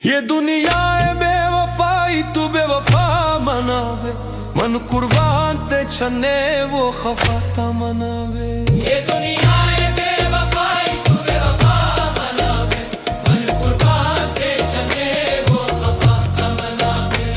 ये दुनिया है बेवफाई, तू बेवफा मनावे, मन कुर्बान ते छने वो खफा मनावे। ये दुनिया है बेवफाई, तू बेवफा मनावे, मन कुर्बान ते छने वो खफा मनावे।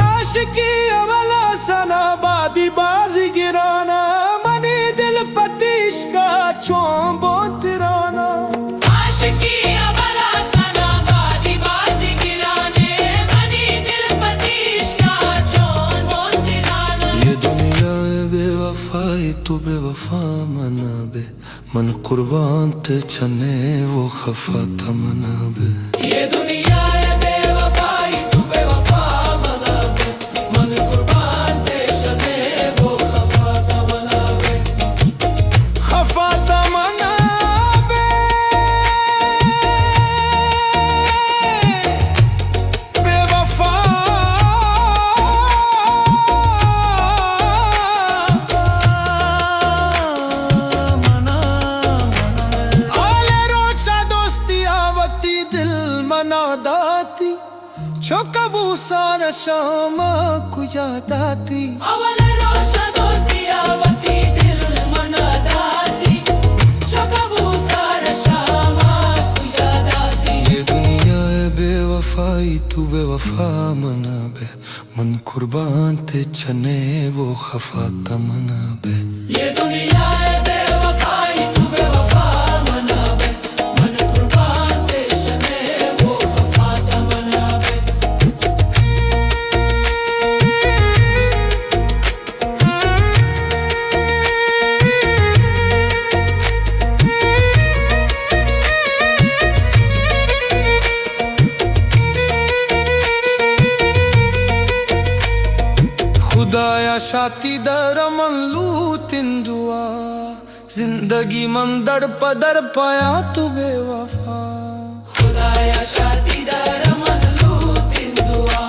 आशिकी अवला सना बादी बाजी गिराना, मनी दिल पतिश का चोंबो तिराना। आशिकी अवला सना बादी बाजी गिराने, मनी दिल पतिश का चोंबो तिराना। ये दुनिया है बेवफाई, तू बेवफा मनावे, मन कुर्बान ते छने वो खफा मनावे। ये दुनिया है बेवफाई, तू बेवफा मनावे, मन कुर्बान ते छने वो खफा मनावे। खफा मनावे, बेवफा दाती छोकबू सारा शाम को याद आती। अवल रोशा दोस्ती आवती, दिल मना दाती, छोकबू सारा शाम को याद आती। ये दुनिया है बेवफाई, तू बेवफा मनावे, मन कुर्बान ते छने वो खफा मनावे। ये दुनिया है बेवफाई, तू बेवफा मनावे, मन कुर्बान ते छने वो खफा मनावे। खुदाया शाती दर मनलू तिंदुआ, जिंदगी मंदर पदर पाया तू बेवफा। खुदाया शादी दर मनलू तिंदुआ,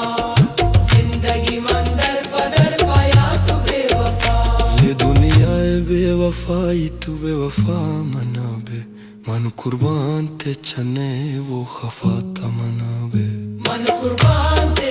जिंदगी मंदर पदर पाया तू बेवफा। ये दुनिया है बेवफाई, तू बेवफा मनावे, मन कुर्बान ते छने वो खफा मनावे। मन कुर्बान ते